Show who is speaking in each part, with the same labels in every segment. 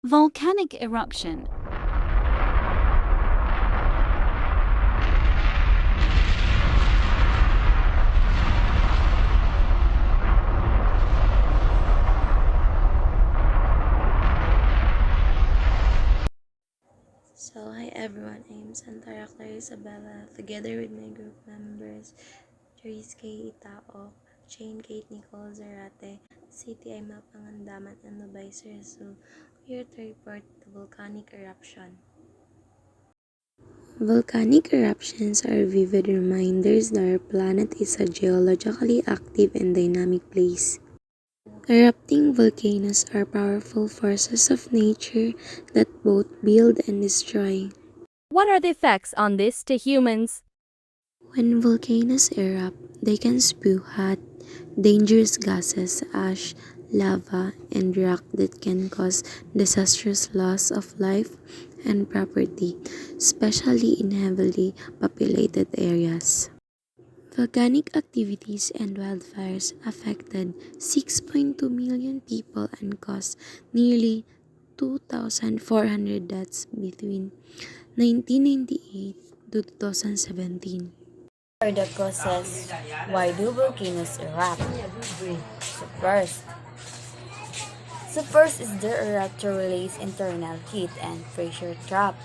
Speaker 1: Volcanic eruption.
Speaker 2: So, hi everyone, I'm Santara Clara Isabella, together with my group members, Therese K. Itaok, Jane Kate Nicole Zarate, City ay Mapangandaman and Nubay Sirasu, here to report the volcanic eruption. Volcanic eruptions are vivid reminders that our planet is a geologically active and dynamic place. Erupting volcanoes are powerful forces of nature that both build and destroy.
Speaker 3: What are the effects on this to humans?
Speaker 2: When volcanoes erupt, they can spew hot, dangerous gases, ash, lava, and rock that can cause disastrous loss of life and property, especially in heavily populated areas. Volcanic activities and wildfires affected 6.2 million people and caused nearly 2,400 deaths between 1998 to 2017.
Speaker 4: What are the causes? Why do volcanoes erupt? So first is the eruption release internal heat and pressure trap.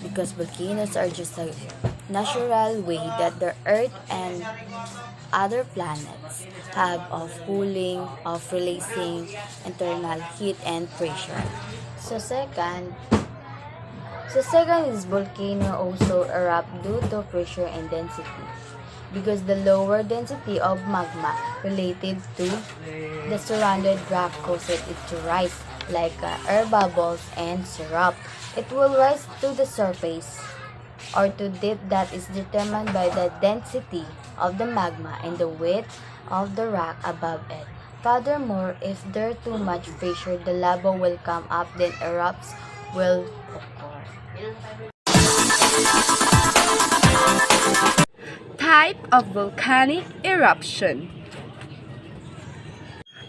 Speaker 4: Because volcanoes are just a natural way that the Earth and other planets have of cooling, of releasing internal heat and pressure. So second is volcano also erupt due to pressure and density because the lower density of magma related to the surrounded rock causes it to rise like air bubbles and syrup. It will rise to the surface or to depth that is determined by the density of the magma and the width of the rock above it. Furthermore, if there's too much pressure, the lava will come up, then erupts will occur.
Speaker 5: Type of volcanic eruption.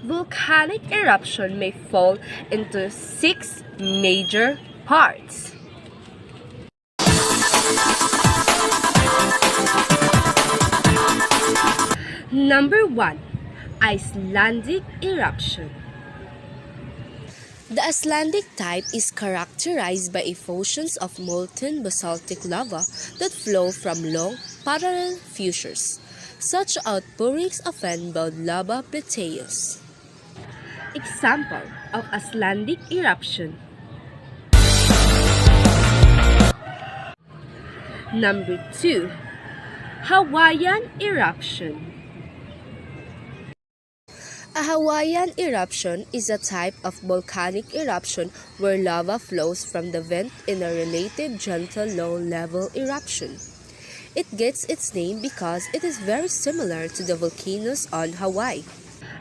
Speaker 5: Volcanic eruption may fall into 6 major parts. Number 1. Icelandic eruption. The Icelandic type is characterized by effusions of molten basaltic lava that flow from long, parallel fissures. Such outpourings often build lava plateaus. Example of Icelandic eruption. Number 2. Hawaiian eruption. A Hawaiian eruption is a type of volcanic eruption where lava flows from the vent in a related gentle low-level eruption. It gets its name because it is very similar to the volcanoes on Hawaii.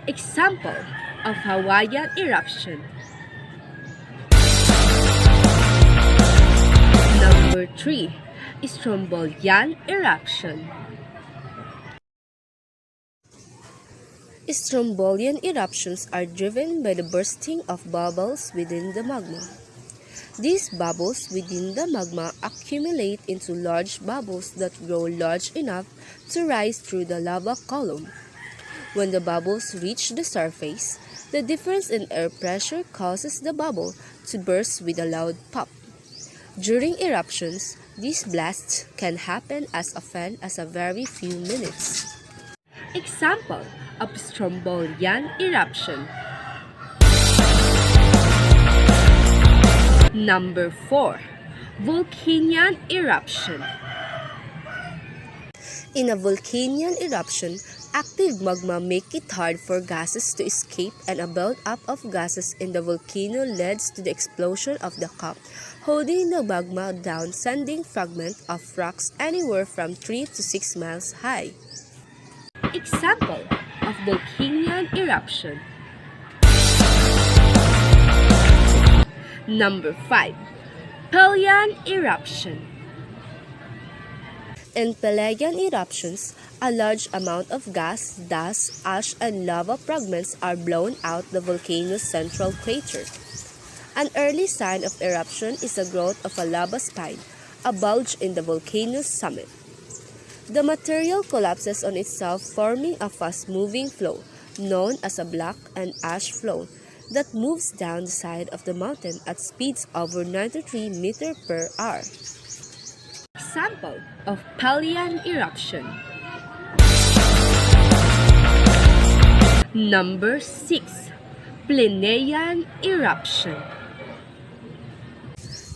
Speaker 5: Example of Hawaiian eruption. Number 3. Strombolian eruption. Strombolian eruptions are driven by the bursting of bubbles within the magma. These bubbles within the magma accumulate into large bubbles that grow large enough to rise through the lava column. When the bubbles reach the surface, the difference in air pressure causes the bubble to burst with a loud pop. During eruptions, these blasts can happen as often as a very few minutes. Example of Strombolian eruption. Number 4. Volcanic eruption. In a volcanic eruption, active magma make it hard for gases to escape, and a build-up of gases in the volcano leads to the explosion of the cap, holding the magma down, sending fragments of rocks anywhere from 3 to 6 miles high. Example of volcanic eruption. Number 5. Pelian eruption. In Pelian eruptions, a large amount of gas, dust, ash, and lava fragments are blown out the volcano's central crater. An early sign of eruption is the growth of a lava spine, a bulge in the volcano's summit. The material collapses on itself, forming a fast-moving flow, known as a black and ash flow, that moves down the side of the mountain at speeds over 93 meters per hour. Example of Palian eruption. Number 6. Plinian eruption.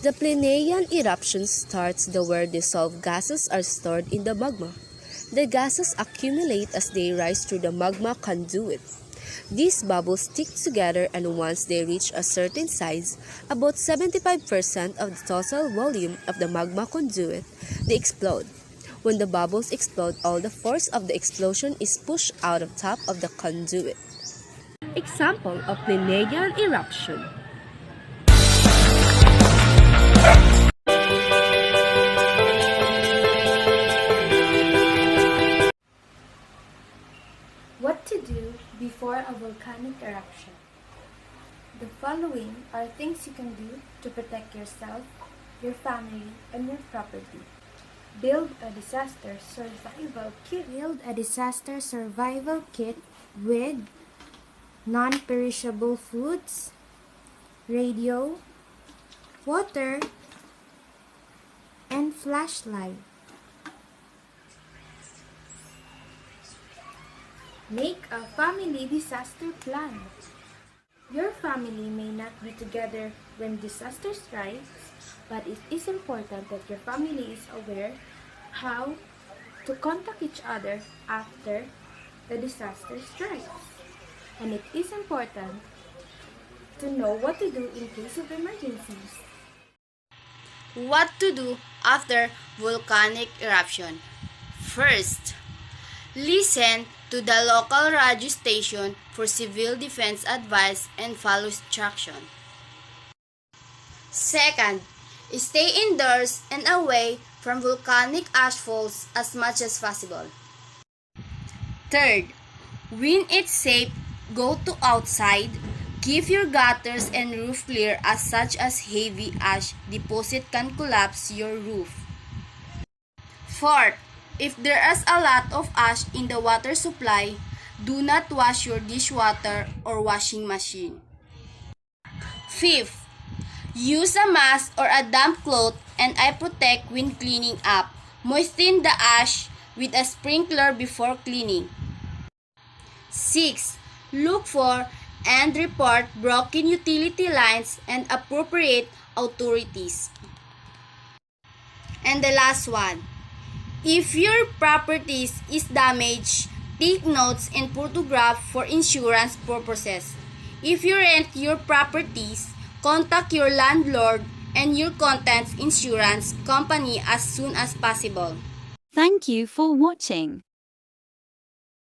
Speaker 5: The Plinian eruption starts where dissolved gases are stored in the magma. The gases accumulate as they rise through the magma conduit. These bubbles stick together, and once they reach a certain size, about 75% of the total volume of the magma conduit, they explode. When the bubbles explode, all the force of the explosion is pushed out of top of the conduit. Example of Plinian eruption.
Speaker 6: What to do before a volcanic eruption? The following are things you can do to protect yourself, your family, and your property. Build a disaster survival kit. Build a disaster survival kit with non-perishable foods, radio, water, and flashlight. Make a family disaster plan. Your family may not be together when disaster strikes, but it is important that your family is aware how to contact each other after the disaster strikes. And it is important to know what to do in case of emergencies.
Speaker 7: What to do after volcanic eruption? First, listen to the local radio station for civil defense advice and follow instruction. Second, stay indoors and away from volcanic ashfalls as much as possible. Third, when it's safe, go to outside. Keep your gutters and roof clear as such as heavy ash deposit can collapse your roof. Fourth, if there is a lot of ash in the water supply, do not wash your dishwater or washing machine. Fifth, use a mask or a damp cloth and eye protect when cleaning up. Moisten the ash with a sprinkler before cleaning. 6. Look for and report broken utility lines and appropriate authorities. And the last one, if your property is damaged, take notes and photograph for insurance purposes. If you rent your properties, contact your landlord and your contents insurance company as soon as possible.
Speaker 1: Thank you for watching.